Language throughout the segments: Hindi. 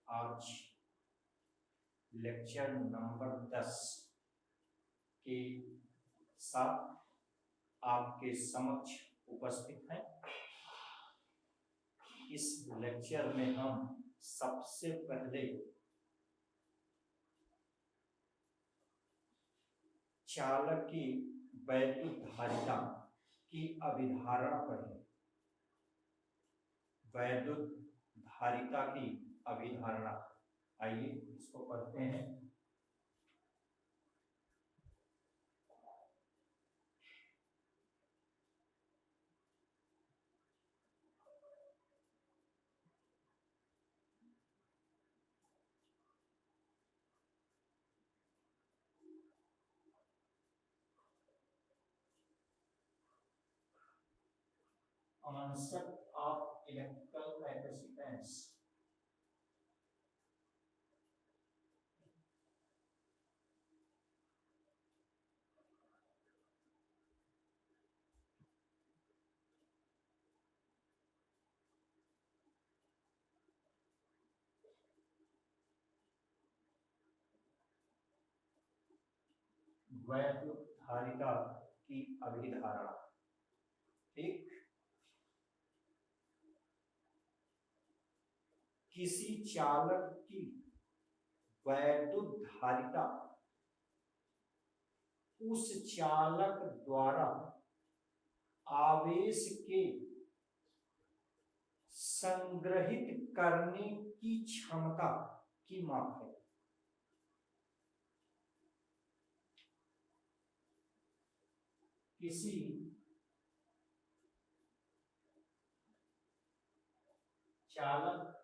आज लेक्चर नंबर 10 के साथ आपके समक्ष उपस्थित हैं। इस लेक्चर में हम सबसे पहले चालक की वैद्युत धारिता की अभिधारणा पढ़ें। वैद्युत धारिता की अभिधारणा, आइए इसको पढ़ते हैं। Concept of electrical capacitance. वैद्युत धारिता की अभिधारणा। ठीक, किसी चालक की वैद्युत धारिता उस चालक द्वारा आवेश के संग्रहित करने की क्षमता की माप है। किसी चालक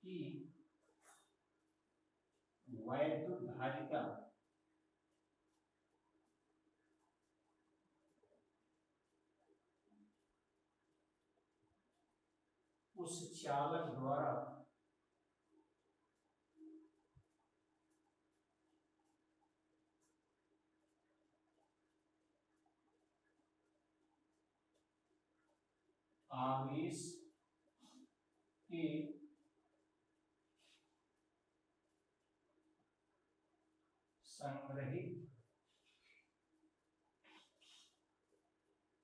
की वैद्युत धारिता उस चालक द्वारा आवेश के संग्रहित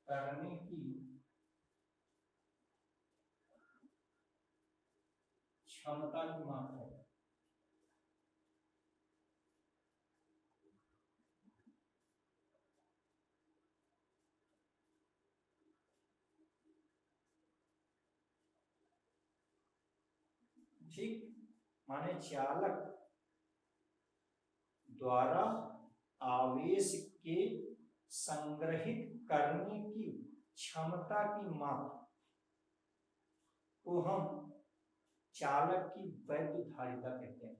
करने की क्षमता की माप है। ठीक, माने चालक द्वारा आवेश के संग्रहित करने की क्षमता की माप को हम चालक की वैद्युत धारिता कहते हैं।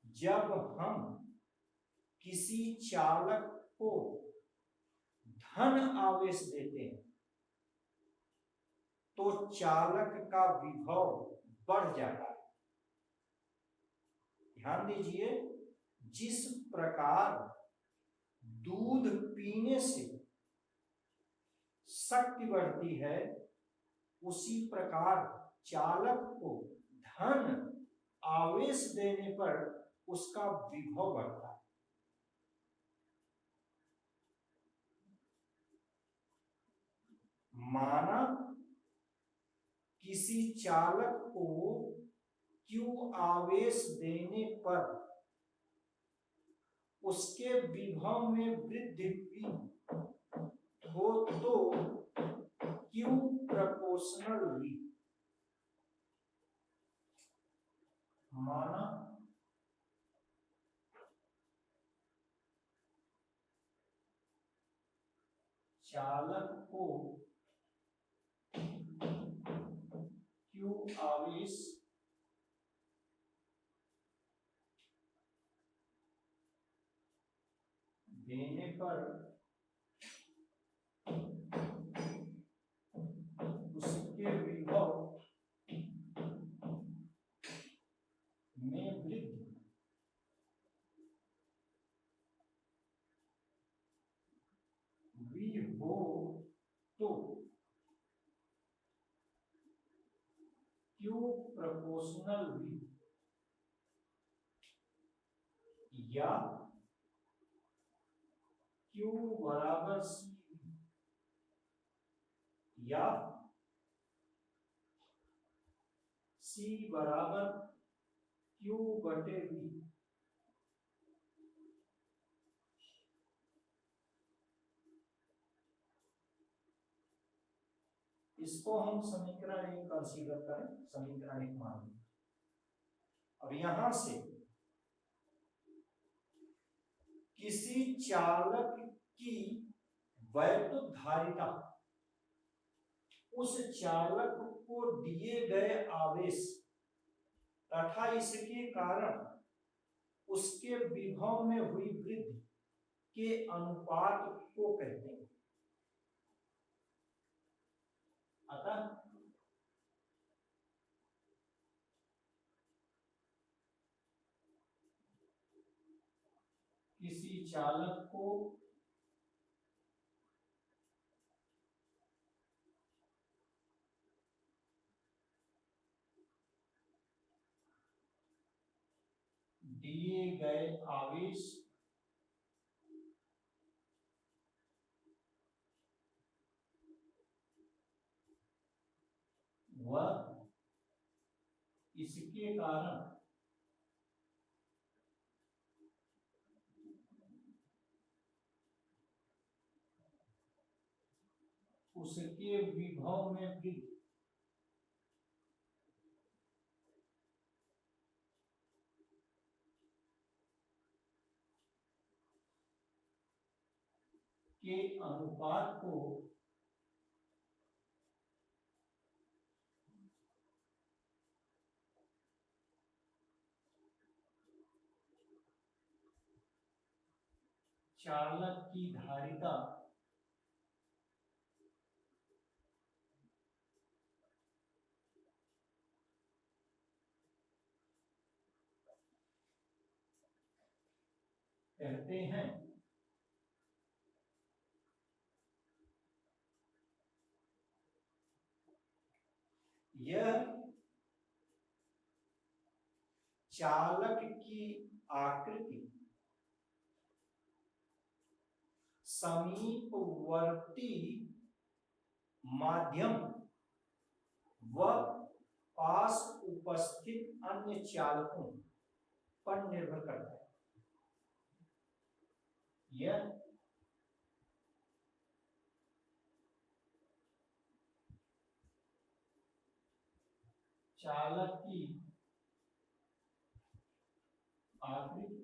जब हम किसी चालक को धन आवेश देते हैं तो चालक का विभव बढ़ जाता है। ध्यान दीजिए, जिस प्रकार दूध पीने से शक्ति बढ़ती है, उसी प्रकार चालक को धन आवेश देने पर उसका विभव बढ़ता है। माना किसी चालक को Q आवेश देने पर उसके विभव में वृद्धि हुई हो तो Q प्रोपोर्शनल V। माना चालक को Q आवेश देने पर उसके विभव में वृद्धि V हो Q प्रोपोर्शनल V या Q बराबर CV या C बराबर Q बटे V, इसको हम समीकरण एक कंसीडर करें, समीकरण एक मान लें। अब यहां से किसी चालक की वैद्युत धारिता उस चालक को दिए गए आवेश तथा इसके कारण उसके विभव में हुई वृद्धि के अनुपात को कहते हैं। अतः किसी चालक को दिए गए आवेश व इसके कारण उसके विभव में वृद्धि के अनुपात को चालक की धारिता कहते हैं। यह चालक की आकृति समीपवर्ती माध्यम व पास उपस्थित अन्य चालकों पर निर्भर करता है। यह चालक की आकृति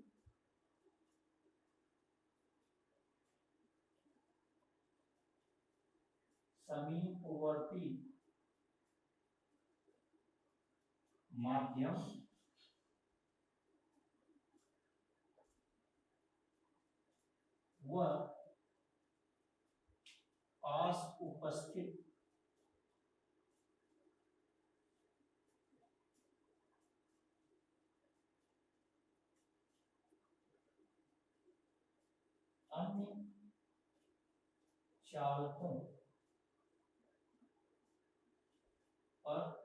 समीपवर्ती माध्यम व पास उपस्थित अन्य चालकों पर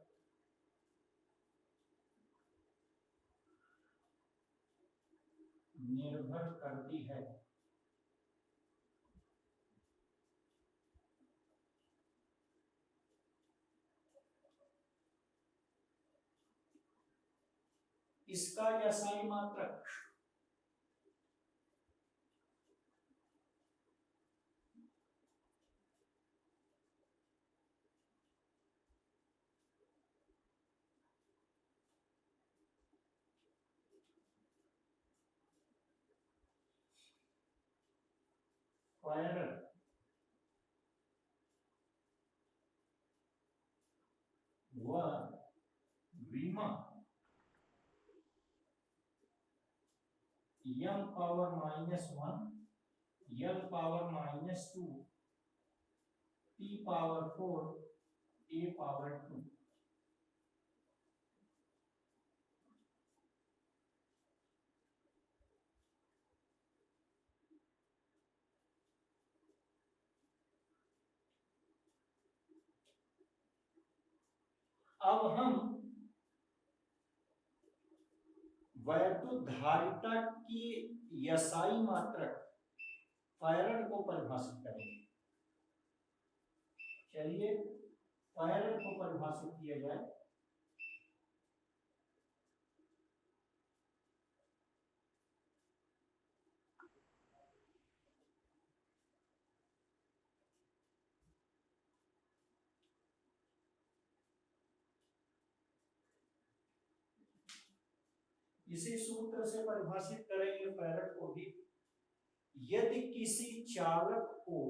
निर्भर करती है। इसका SI मात्रक Faraday व Riemann m power -1 l power -2 t power 4 a power 2। अब हम वैद्युत धारिता की यसाई मात्रक फैराड को परिभाषित करेंगे। चलिए फैराड को परिभाषित किया जाए। इसी सूत्र से परिभाषित करेंगे फैराड को भी। यदि किसी चालक को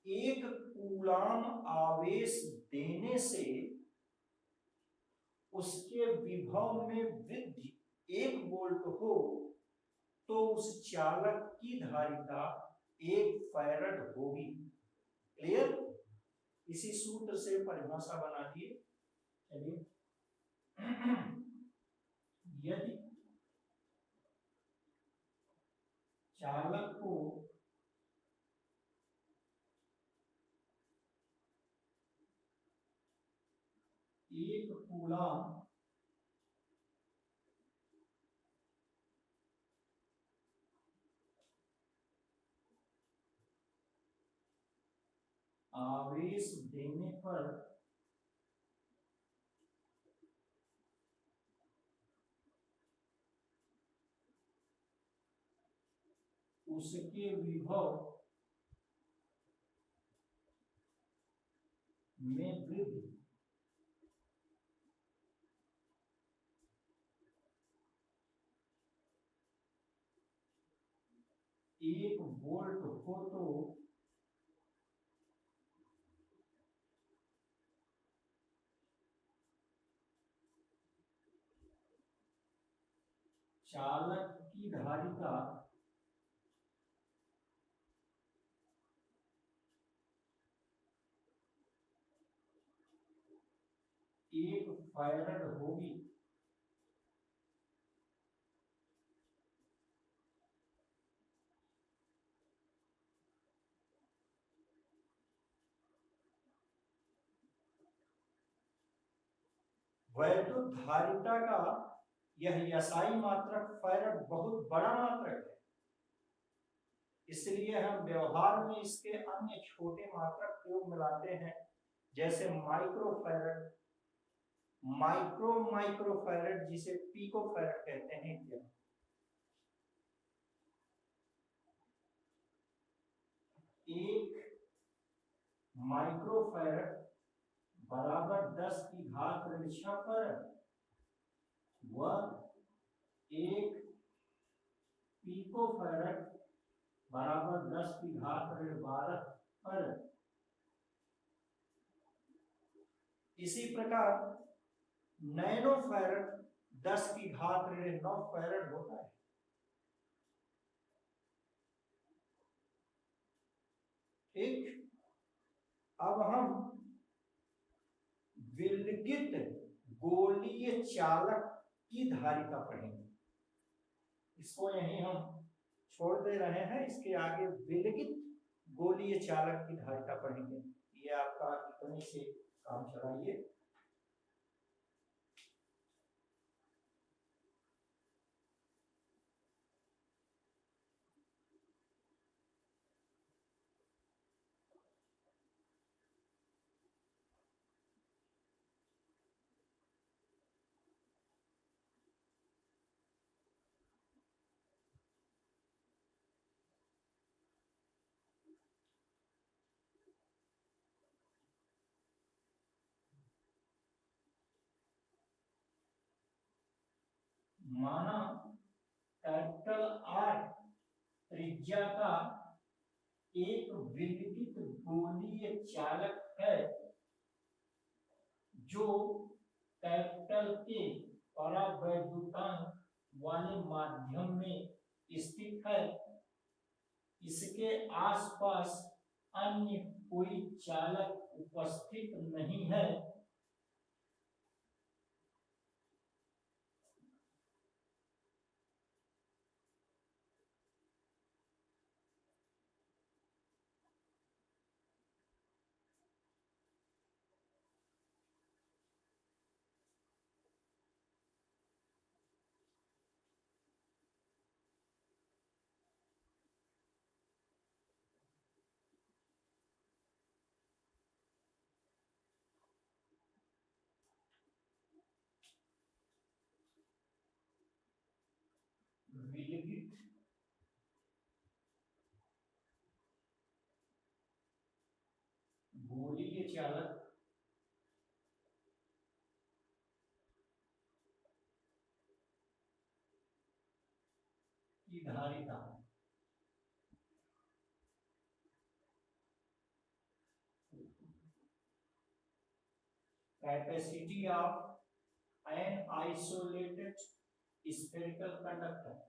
1 कूलाम आवेश देने से उसके विभव में वृद्धि 1 वोल्ट हो तो उस चालक की धारिता 1 फैराड होगी। क्लियर? इसी सूत्र से परिभाषा बना दिए। चलिए यदि चालक को 1 कूलाम आवेश देने पर उसके विभव में वृद्धि 1 वोल्ट हो तो चालक की धारिता 1 फैराड होगी। वैद्युत धारिता का यह यसाई मात्रक फैराड बहुत बड़ा मात्रक है, इसलिए हम व्यवहार में इसके अन्य छोटे मात्रक प्रयोग में लाते हैं, जैसे माइक्रोफैराड, माइक्रोफैराड जिसे पिकोफैराड कहते हैं। क्या 1 माइक्रोफैराड बराबर 10 की घात ऋण 6 फैराड व 1 पिकोफैराड बराबर 10 की घात ऋण 12 फैराड। इसी प्रकार नैनो फैराड 10 की घात ऋण 9 फैराड होता है। ठीक, अब हम विलगित गोलीय चालक की धारिता पढ़ेंगे। इसको यहीं हम छोड़ दे रहे हैं, इसके आगे विलगित गोलीय चालक की धारिता पढ़ेंगे। ये आपका इतने से काम चलाइए। माना कैपिटल आर त्रिज्या का एक विलगित गोलीय चालक है जो कैपिटल के परावैद्युतांक वाले माध्यम में स्थित है। इसके आसपास अन्य कोई चालक उपस्थित नहीं है। निर्गित गोलीय चालक की धारिता capacity of an isolated spherical conductor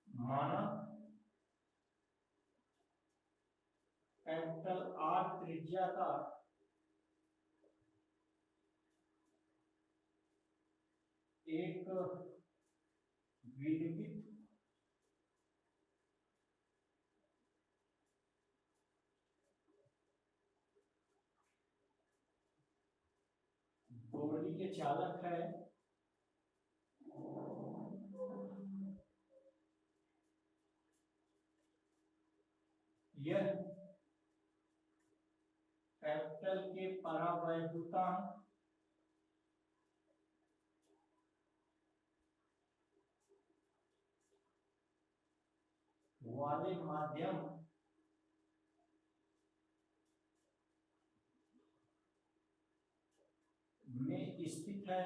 माना कैपिटल आर त्रिज्या का एक विनिर्मित गोलीय चालक है यह कैपिटल के परावैद्युतांक वाले माध्यम में स्थित है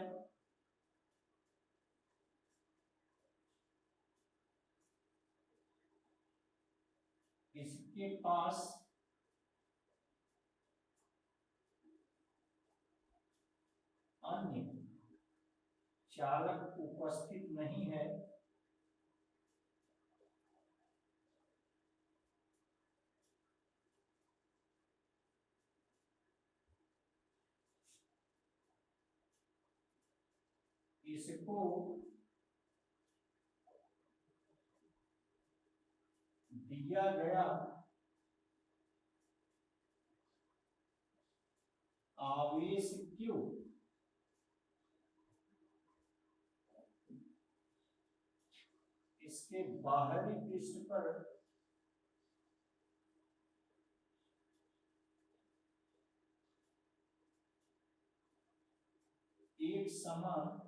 इसके पास अन्य चालक उपस्थित नहीं है इसको दिया गया आवेश Q इसके बाहरी पृष्ठ पर एक समान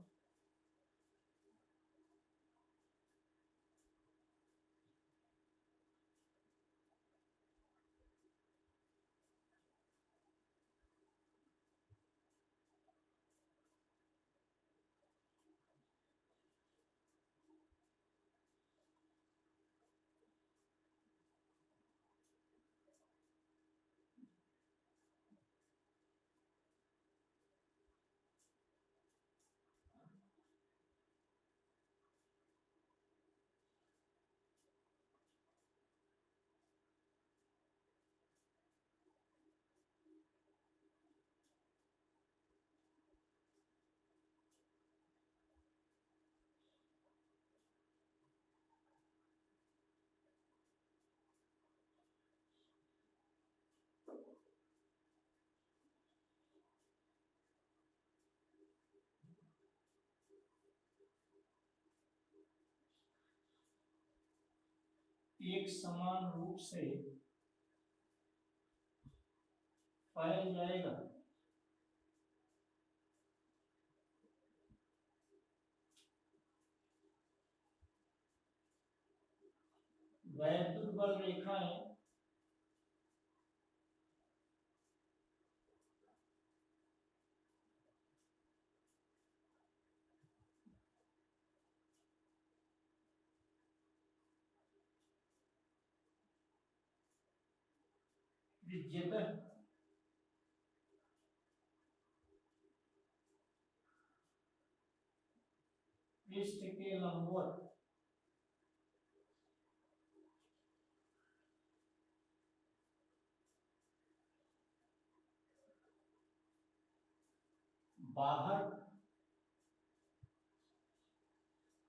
एक समान रूप से फैल जाएगा वैद्युत बल रेखाएं त्रिज्यतः पृष्ठ के लंबवत बाहर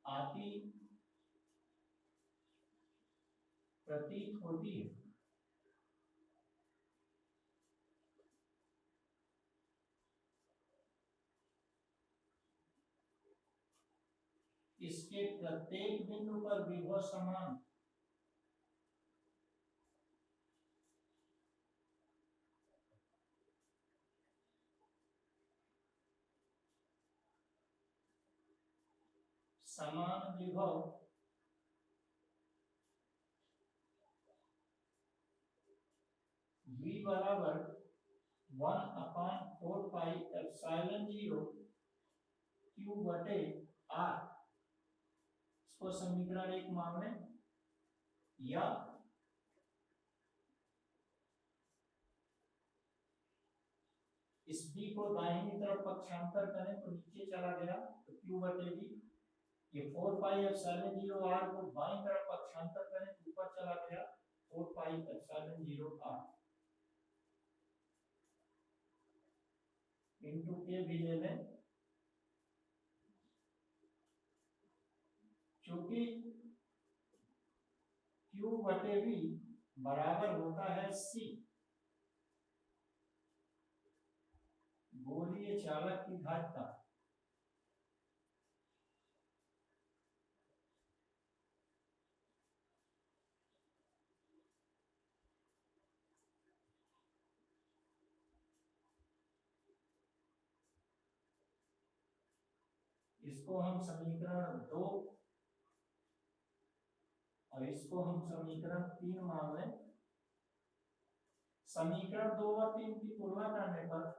आती प्रतीत होती है। इसके प्रत्येक बिंदु पर विभव समान विभव v बराबर 1/4πε0 q बटे r, इसको समीकरण 1 मान लें, या इस b को दाहिनी तरफ पक्षांतर करें तो नीचे चला गया तो q बटे v, ये 4πε0 r को बाईं तरफ पक्षांतर करें तो ऊपर चला गया 4πε0 r इंटू के भी ले लें, क्योंकि q बटे v बराबर होता है c, गोलीय चालक की धारिता। इसको हम समीकरण 2 और इसको हम समीकरण 3 मान लें। समीकरण 2 और 3 की तुलना करने पर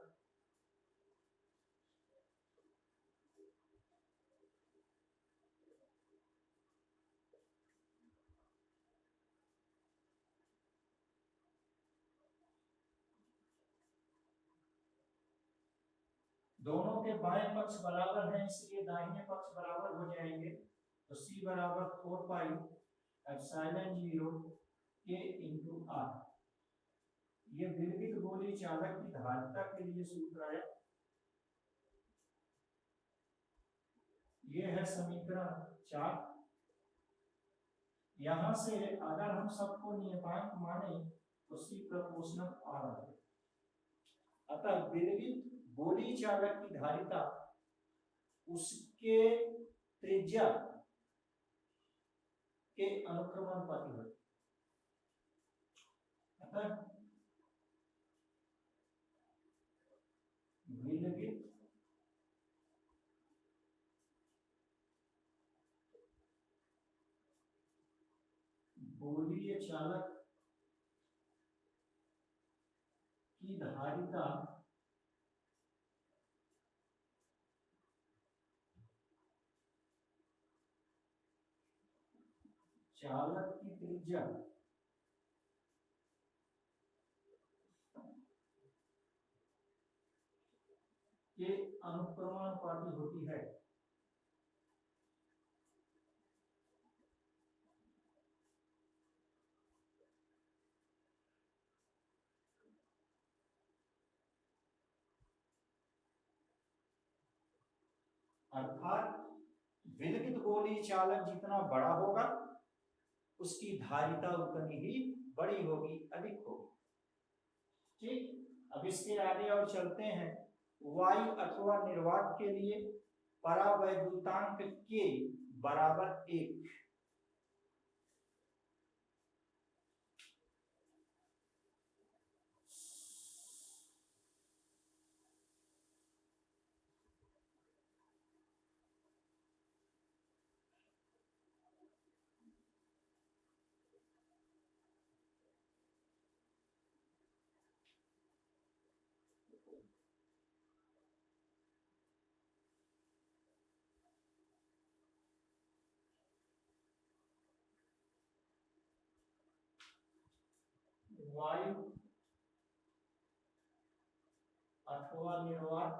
दोनों के बाएं पक्ष बराबर हैं, इसलिए दाहिने पक्ष बराबर हो जाएंगे। तो c बराबर 4πε0 k इंटू r, ये विद्युत गोली चालक की धारिता के लिए सूत्र है। ये है समीकरण 4। यहां से अगर हम सबको नियतांक माने तो c प्रोपोर्शनल r है। अतः विद्युत गोली चालक की धारिता उसके त्रिज्या के अनुक्रमानुपाती होती है। अतः विद्युत गोलीय चालक की धारिता चालक की त्रिज्या के अनुक्रमानुपाती होती है। अर्थात विद्युत गोली चालक जितना बड़ा होगा उसकी धारिता उतनी ही बड़ी होगी, अधिक होगी। ठीक, अब इसके आगे और चलते हैं। वायु अथवा निर्वात के लिए परावैद्युतांक के बराबर 1। वायु अथवा निर्वात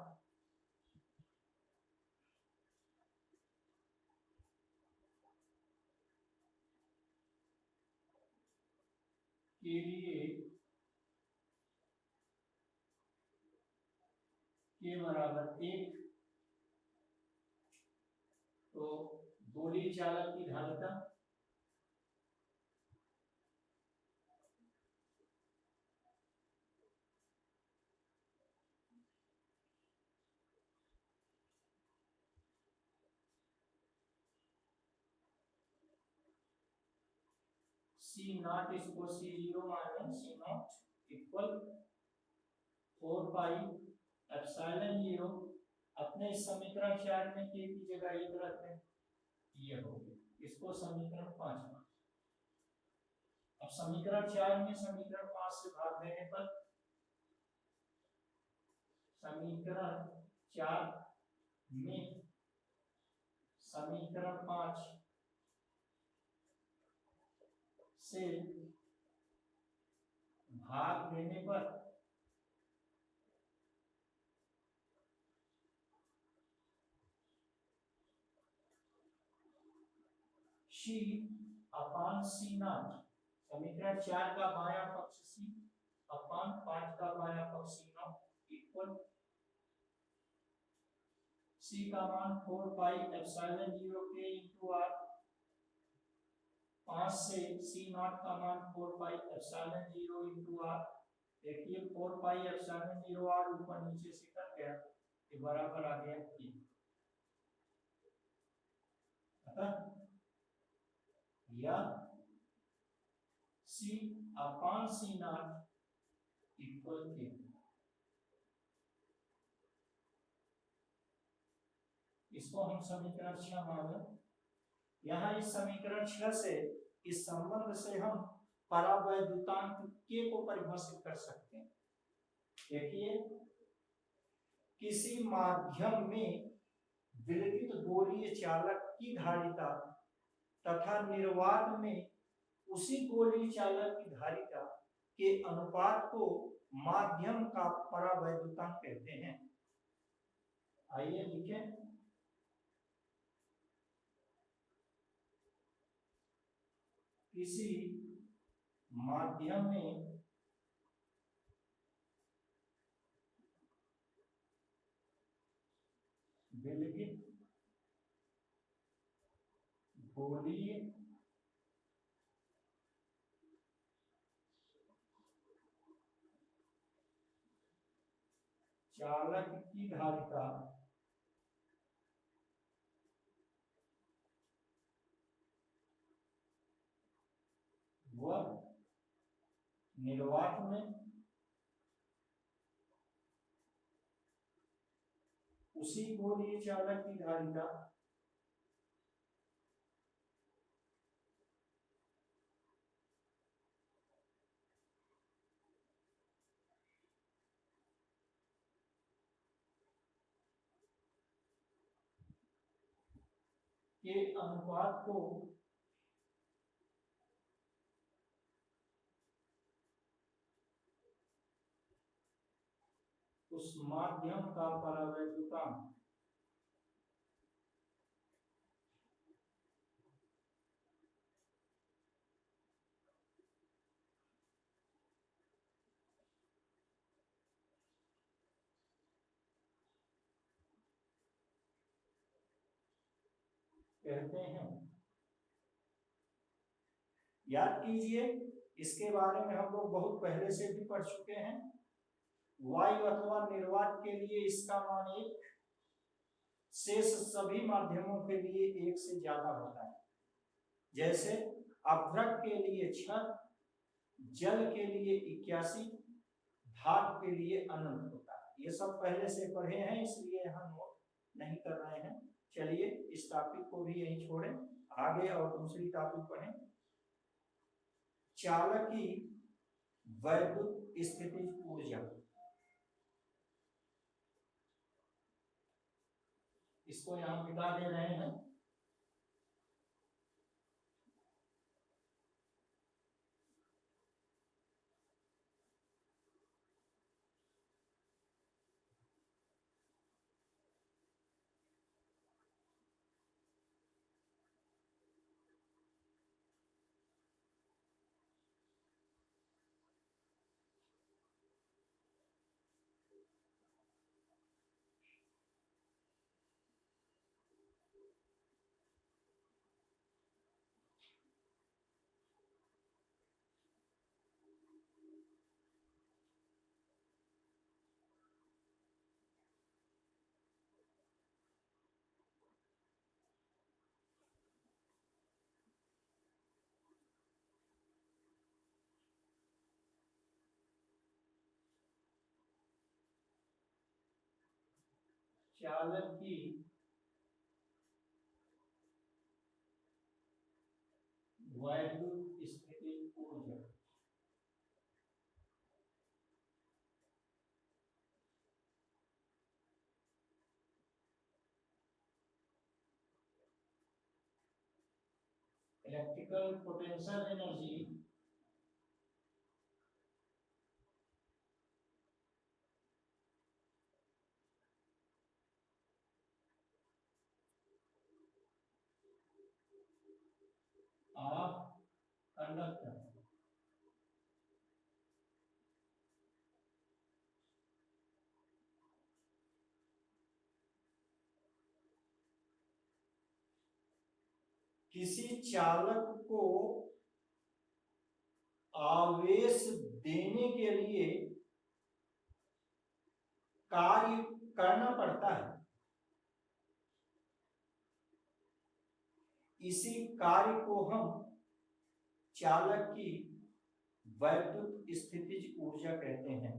के लिए के बराबर 1, तो गोली चालक की धारिता सी नॉट इसको सी जीरो माने C not equal 4 pi epsilon zero. अपने समीकरण 4 में के की जगह 1 रखते हैं, ये हो गया, इसको समीकरण 5 में। अब समीकरण 4 में समीकरण 5 से भाग देने पर समीकरण 4 में समीकरण 5 से भाग देने पर सी अपान सी नॉट, समीकरण 4 का बायां पक्ष सी अपान 5 का बायां पक्ष सी नॉट इक्वल सी का मान 4 पाई एप्सिलॉन 0 के इनटू आर, 5 से सी नॉट का मान 4 पाई एप्सिलॉन 0 इनटू आर। देखिए 4 पाई एप्सिलॉन 0 आर ऊपर नीचे से कट गया, ये बराबर आ गया ये, या सी अपान सी नॉट इक्वल के। इसको हम समीकरण 6 मान लें। यहाँ इस समीकरण 6 से, इस संबंध से हम परावैद्युतांक के को परिभाषित कर सकते हैं। देखिए किसी माध्यम में विलगित गोलीय चालक की धारिता तथा निर्वात में उसी गोलीय चालक की धारिता के अनुपात को माध्यम का परावैद्युतांक कहते हैं। आइए लिखें, किसी माध्यम में विलगित गोलीय चालक की धारिता व निर्वात में उसी गोलीय चालक की धारिता के अनुपात को उस माध्यम का परावैद्युतांक कहते हैं। याद कीजिए, इसके बारे में हम लोग बहुत पहले से भी पढ़ चुके हैं। वायु अथवा निर्वात के लिए इसका मान 1, शेष सभी माध्यमों के लिए 1 से ज्यादा होता है। जैसे अभ्रक के लिए 6, जल के लिए 81, धातु के लिए अनंत होता है। ये सब पहले से पढ़े हैं, इसलिए यहाँ नोट नहीं कर रहे हैं। चलिए इस टॉपिक को भी यहीं छोड़ें, आगे और दूसरी टॉपिक पढ़ें। चालकी वैद्युत स्थितिज ऊर्जा, इसको यहाँ मिटा दे रहे हैं। चालक की वैद्युत स्थितिज ऊर्जा। Electrical potential energy of conductor. किसी चालक को आवेश देने के लिए कार्य करना पड़ता है। इसी कार्य को हम चालक की वैद्युत स्थितिज ऊर्जा कहते हैं।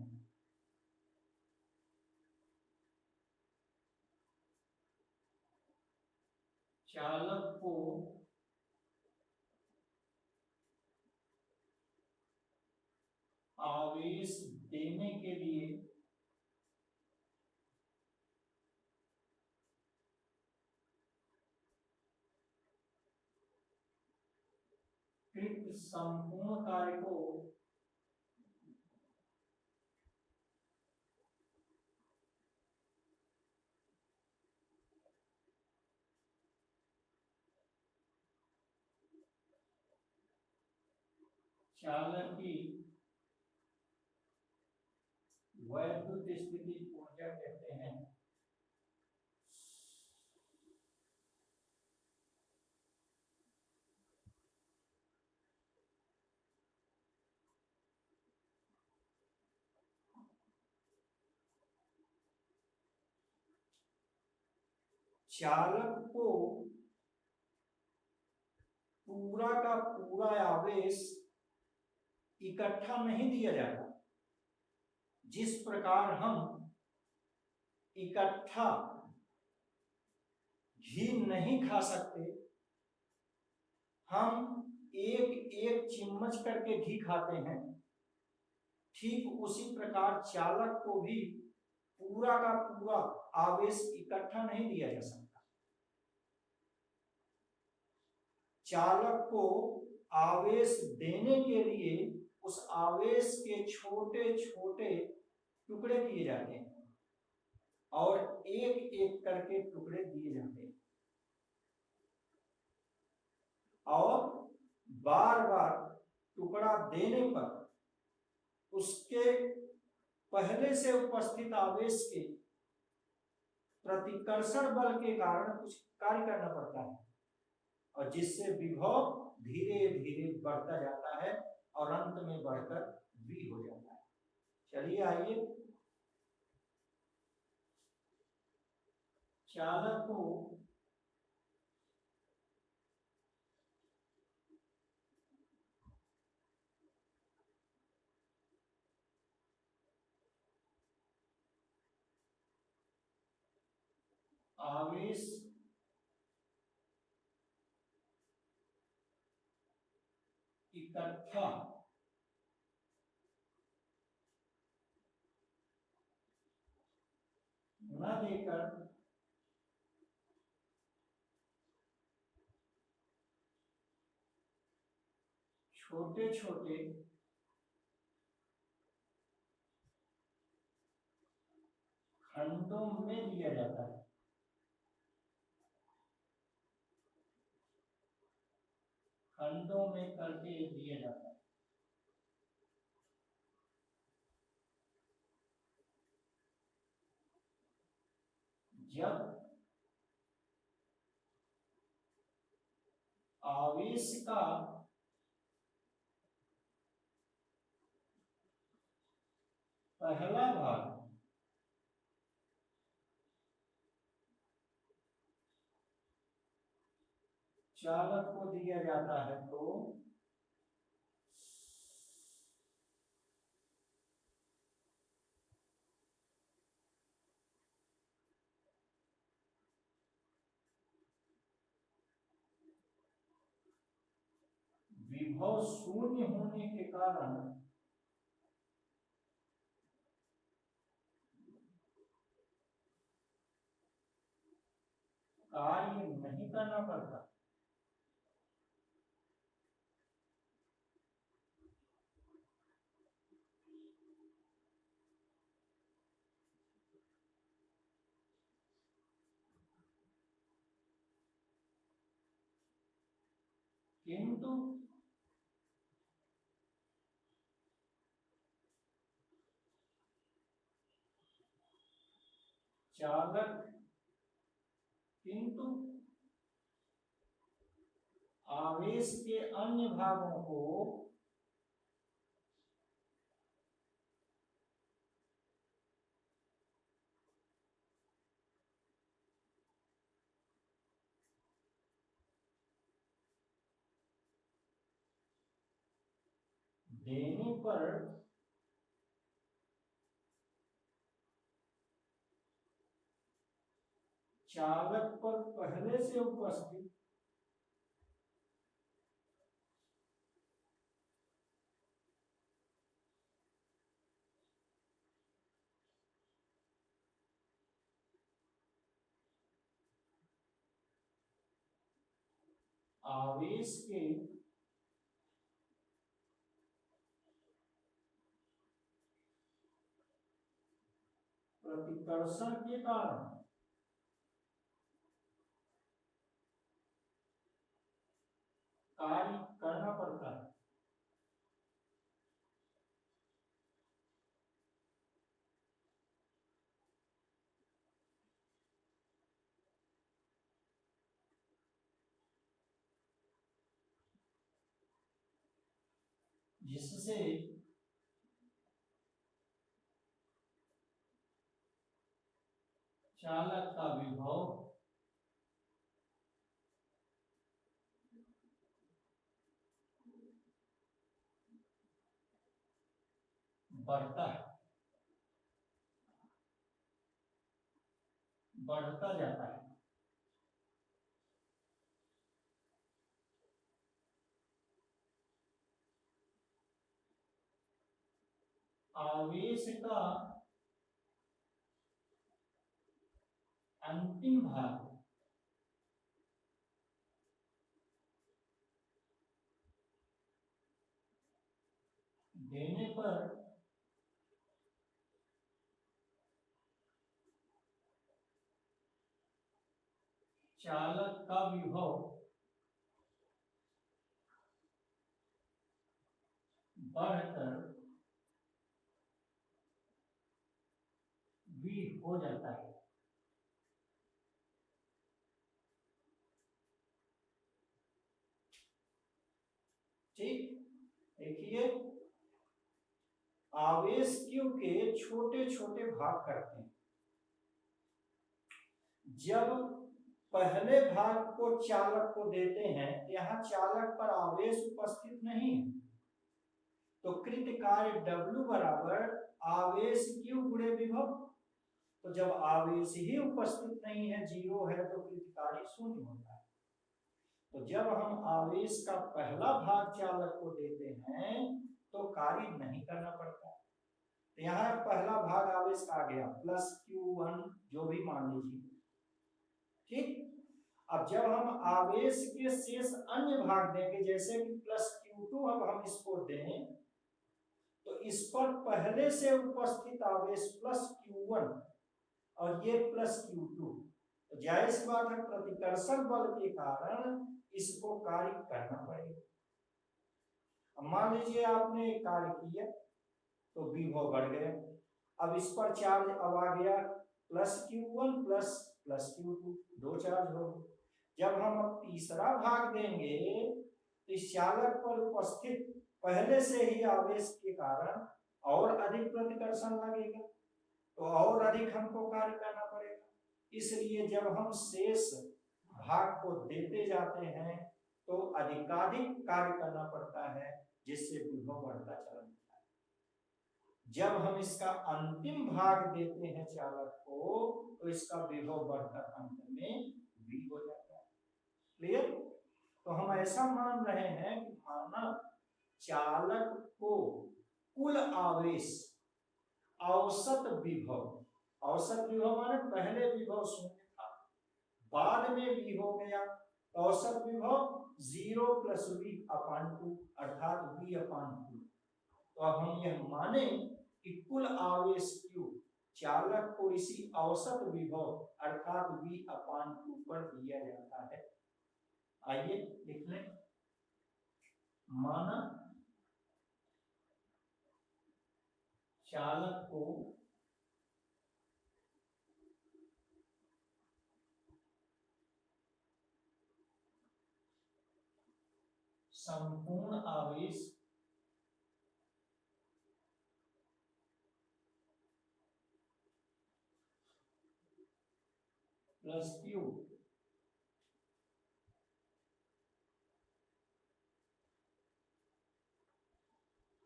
चालक को आवेश देने के लिए कृत संपूर्ण कार्य को चालक की वैद्युत स्थितिज ऊर्जा कहते हैं। चालक को पूरा का पूरा आवेश इकट्ठा नहीं दिया जाता। जिस प्रकार हम इकट्ठा घी नहीं खा सकते, हम एक एक चिम्मच करके घी खाते हैं, ठीक उसी प्रकार चालक को भी पूरा का पूरा आवेश इकट्ठा नहीं दिया जा सकता। चालक को आवेश देने के लिए उस आवेश के छोटे छोटे टुकड़े किए जाते हैं और एक एक करके टुकड़े दिए जाते हैं और बार बार टुकड़ा देने पर उसके पहले से उपस्थित आवेश के प्रतिकर्षण बल के कारण कुछ कार्य करना पड़ता है और जिससे विभव धीरे धीरे बढ़ता जाता है और अंत में बढ़कर V हो जाता है। चलिए आइए, चालक को आवेश इकट्ठा न देकर छोटे छोटे खंडों में दिया जाता है। खंडों में करके दिया जाता है। जब आवेश का पहला भाग चालक को दिया जाता है तो विभव शून्य होने के कारण कार्य नहीं करना पड़ता। किंतु आवेश के अन्य भागों को देने पर चालक पर पहले से उपस्थित आवेश के प्रतिकर्षण के कारण कार्य करना पड़ता है। जिससे चालक का विभव बढ़ता जाता है। आवेश का अंतिम भाग देने पर चालक का विभव बढ़कर V हो जाता है। ठीक, देखिए आवेश Q के छोटे छोटे भाग करते हैं। जब पहले भाग को चालक को देते हैं, यहाँ चालक पर आवेश उपस्थित नहीं है, तो कृत कार्य W बराबर आवेश Q गुणे विभव। तो जब आवेश ही उपस्थित नहीं है, जीरो है, तो कृत कार्य शून्य होता है। तो जब हम आवेश का पहला भाग चालक को देते हैं तो कार्य नहीं करना पड़ता। तो यहाँ पहला भाग आवेश का आ गया प्लस Q1 जो भी मान लीजिए। ठीक, अब जब हम आवेश के शेष अन्य भाग देंगे, जैसे कि प्लस Q2, अब हम इसको दें तो इस पर पहले से उपस्थित आवेश प्लस Q1 और ये प्लस Q2, तो जाहिर सी बात है प्रतिकर्षण बल के कारण इसको कार्य करना पड़ेगा। मान लीजिए आपने एक कार्य किया तो विभव बढ़ गया। अब इस पर चार्ज अब आ गया प्लस Q1 प्लस Q2, दो चार्ज हो गए। जब हम अब तीसरा भाग देंगे तो इस चालक पर उपस्थित पहले से ही आवेश के कारण और अधिक प्रतिकर्षण लगेगा, तो और अधिक हमको कार्य करना पड़ेगा। इसलिए जब हम शेष भाग को देते जाते हैं तो अधिकाधिक कार्य करना पड़ता है, जिससे विभव बढ़ता चला जाता है। जब हम इसका अंतिम भाग देते हैं चालक को तो इसका विभव बढ़कर अंत में V हो जाता है। क्लियर? तो हम ऐसा मान रहे हैं कि माना चालक को कुल आवेश औसत विभव माने पहले विभव शून्य था, बाद में v हो गया, औसत विभव 0 + v/2 अर्थात v/2। तो अब हम यह माने कि कुल आवेश q चालक को इसी औसत विभव अर्थात v/2 पर दिया जाता है। आइए लिख लें, माना चालक को संपूर्ण आवेश प्लस q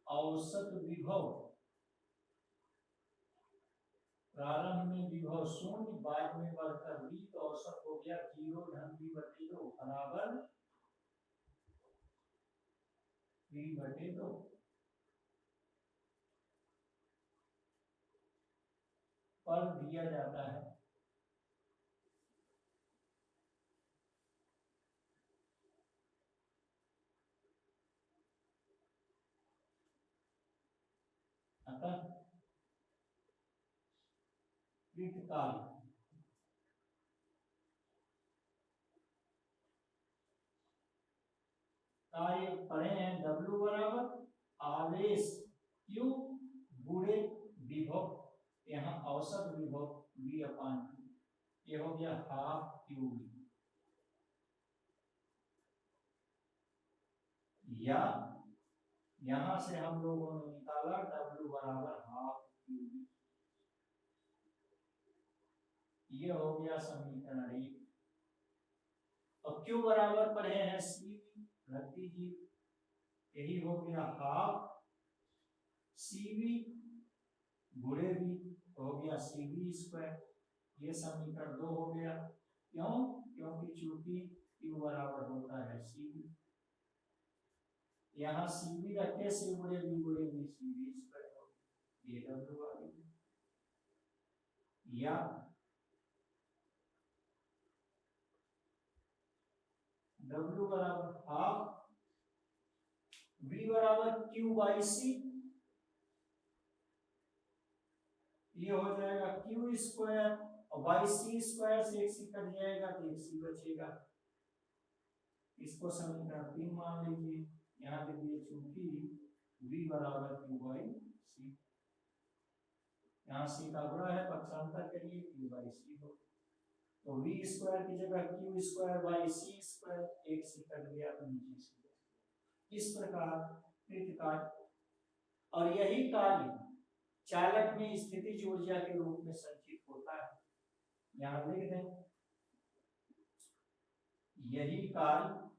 औसत विभव, प्रारंभ में विभव 0, बाद में बढ़कर v, तो औसत हो गया 0 - v/2 बराबर v/2 पर दिया जाता है। अतः कृतकाल कार्य पढ़े हैं, W बराबर आवेश Q गुणे विभव, यहाँ औसत विभव v/2, ये हो गया 12 QV, या यहां से हम लोगों ने निकाला W बराबर 12 QV, ये हो गया समीकरण 1। और Q बराबर पढ़े हैं CV, रख दीजिए, यही हो गया 12 CV गुणे v, हो गया CV², ये समीकरण 2 हो गया। क्यों? क्योंकि चूंकि Q बराबर होता है CV, यहाँ CV रखे से गुणे v CV², ये W आ गया। या W बराबर 12 V बराबर Q/C, ये हो जाएगा Q² और C² से 1 कट जाएगा तो 1 C बचेगा। इसको समीकरण 3 मान लीजिए, यहाँ लिख दिए चूंकि V बराबर Q/C, यहाँ C का गुणा है, पक्षांतर करिए Q/C हो, तो V² की जगह Q²/C², 1 C कट गया तो नीचे C। इस प्रकार कार्य, और यही कार्य चालक में स्थितिज ऊर्जा के रूप में संचित होता है। यहां लिख दें, यही कार्य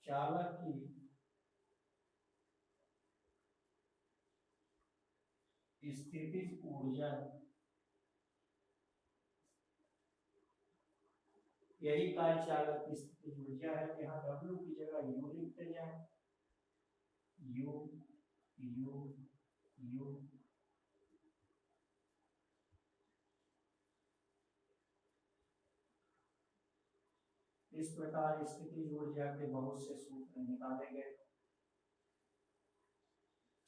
चालक की स्थितिज ऊर्जा, यही कार्य चालक की स्थितिज ऊर्जा है। यहाँ W की जगह U लिखते जाए, U U U, इस प्रकार स्थितिज ऊर्जा के बहुत से सूत्र निकाले गए।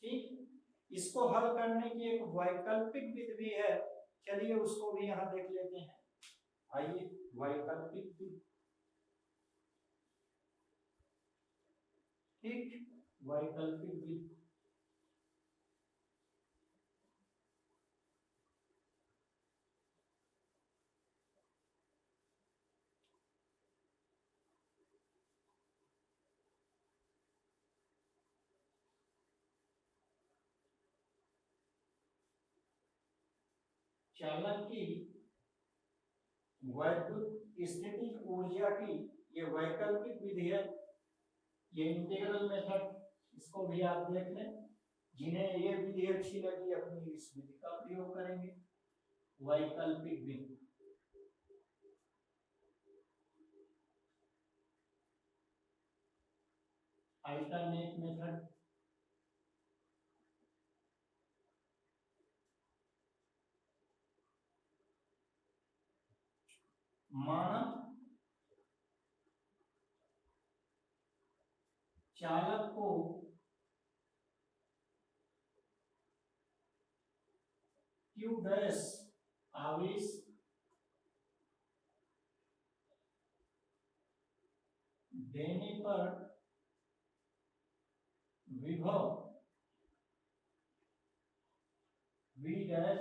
ठीक, इसको हल करने की एक वैकल्पिक विधि भी है, चलिए उसको भी यहाँ देख लेते हैं। आइए, वैकल्पिक विधि, ठीक, वैकल्पिक विधि, चालक की वैद्युत स्थितिज ऊर्जा की ये वैकल्पिक विधि है, ये इंटीग्रल मेथड, इसको भी आप देख लें। जिन्हें ये विधि अच्छी लगी अपनी इस विधि का प्रयोग करेंगे। वैकल्पिक विधि, अल्टरनेट मेथड, मानव चालक को Q डैश आवेश देने पर विभव V डैश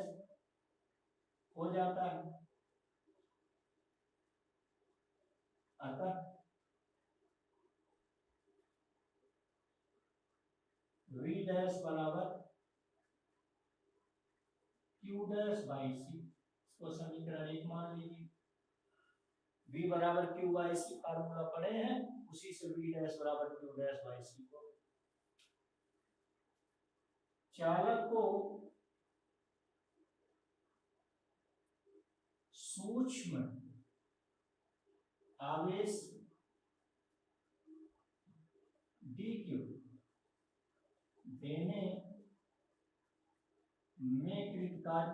हो जाता है। अतः V डैश बराबर Q डैश बाई सी, इसको समीकरण 1 मान लीजिए। V बराबर Q बाई सी फार्मूला पढ़े हैं, उसी से V डैश बराबर Q डैश बाई सी को चालक को सूक्ष्म आवेश dq देने में कृत कार्य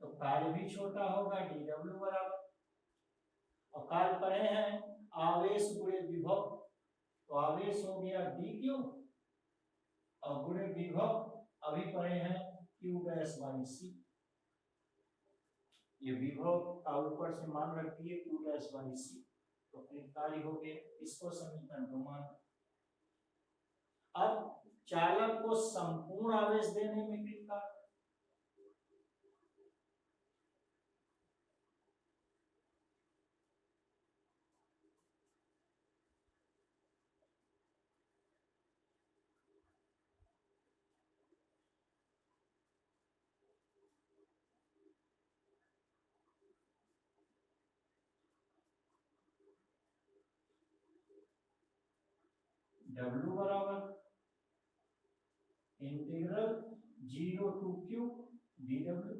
तो कार्य भी छोटा होगा, dw बराबर, और कार्य पढ़े हैं आवेश गुणे विभव, तो आवेश हो गया dq और गुणे विभव अभी पढ़े हैं q डैश बाई सी। ये विभव का ऊपर से मान रखती है q डैश बाई सी, तो फिर कार्य हो गए, इसको समीकरण 2 मान। अब चालक को संपूर्ण आवेश देने में कृत कार्य, W बराबर इंटीग्रल 0 to Q dw,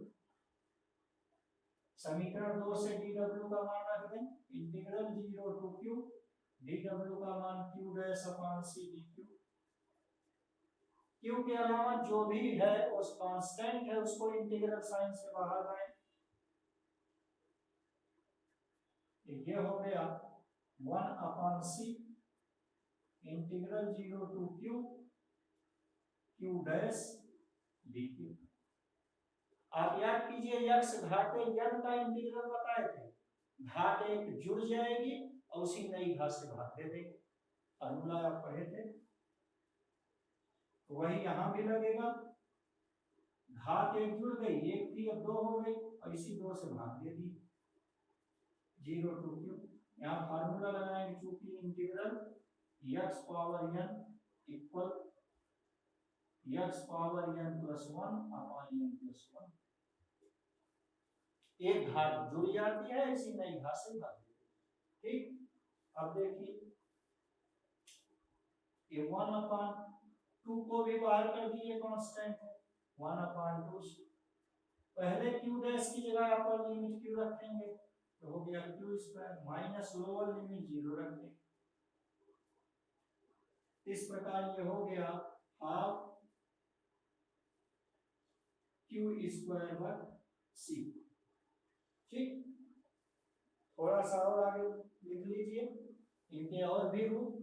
समीकरण 2 से dw का मान रख दें, इंटीग्रल 0 to Q dw का मान Q dash upon C dq। Q के अलावा जो भी है उस कांस्टेंट है उसको इंटीग्रल साइन से बाहर लाएं, ये हो गया 1 upon C integral 0 to Q dash dq। आप याद कीजिए यक्ष घाटे यन का इंटीग्रल बताए थे, घाट एक जुड़ जाएगी और उसी नई घात से भाग दे देंगे, फॉर्मूला आप पढ़े थे, तो वही यहां भी लगेगा। घात एक जुड़ गई, एक थी अब 2 हो गई और इसी 2 से भाग दे दी, 0 to Q। यहाँ फार्मूला लगाएंगे, चूंकि integral x power n equal x power n plus 1 upon n plus 1, एक घात जुड़ जाती है इसी नई घात से भाग देते। ठीक, अब देखिए ये 1 अपॉन 2 को भी बाहर कर दिए, कांस्टेंट है 1 अपॉन 2, पहले q डैश की जगह अपर लिमिट q रखेंगे तो हो गया q square minus lower limit 0 रखेंगे, इस प्रकार ये हो गया half q square by c। ठीक, थोड़ा सा और आगे लिख लीजिए इनके और भी रूप।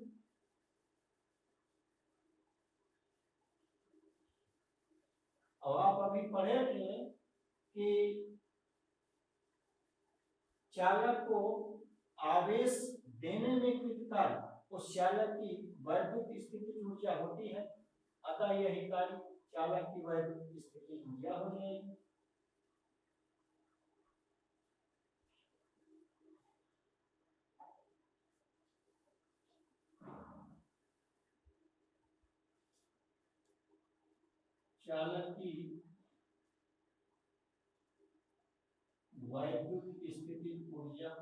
और आप अभी पढ़े थे कि चालक को आवेश देने में कृत कार्य उस चालक की वैद्युत स्थिति ऊर्जा होती है, अतः यही कार्य चालक की वैद्युत स्थिति ऊर्जा हो जाएगी। चालक की वैद्युत स्थिति ऊर्जा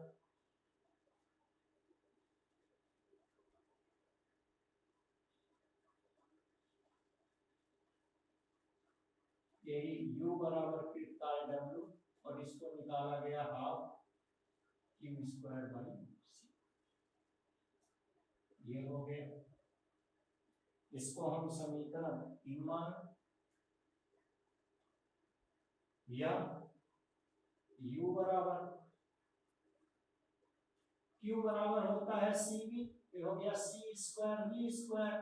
यही U बराबर कृत कार्य W और इसको निकाला गया हाफ क्यू स्क्वायर बाई सी। ये हो गया, इसको हम समीकरण 3 मान, या u बराबर q बराबर होता है सी बी, हो गया सी स्क्वायर बी स्क्वायर,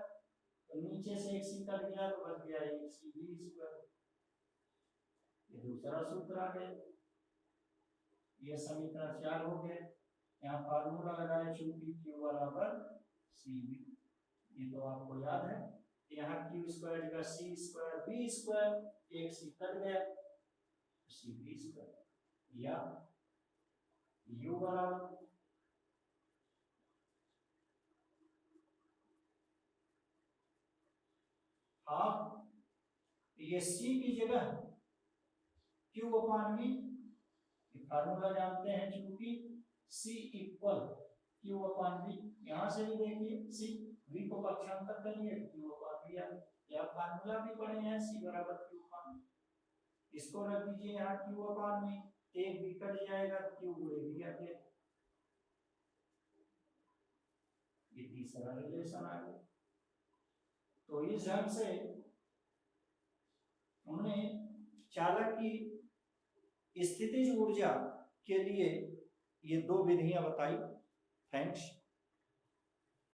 तो नीचे से एक सी कट गया तो बच गया एक सी बी स्क्वायर। ये दूसरा सूत्र आ गया, ये समीकरण 4 हो गया। यहाँ फार्मूला लगाए चूंकि q बराबर सी बी, ये तो आपको याद है। यहाँ q स्क्वायर का सी स्क्वायर बी स्क्वायर, एक सी कट गया सी बी स्क्वायर, या u बराबर हाफ, ये c की जगह q अपान v, फार्मूला जानते हैं चूंकि c इक्वल q अपान v। यहाँ से भी देखिए c v को पक्षांतर करिए q अपान v, या फार्मूला भी पढ़े हैं c बराबर q अपान, इसको रख दीजिए यहाँ q अपान v, एक भी कट जाएगा q गुणे v आ गया। ये तीसरा रिलेशन आ गया। तो इस ढंग से हमने चालक की स्थितिज ऊर्जा के लिए ये दो विधियां बताई। थैंक्स।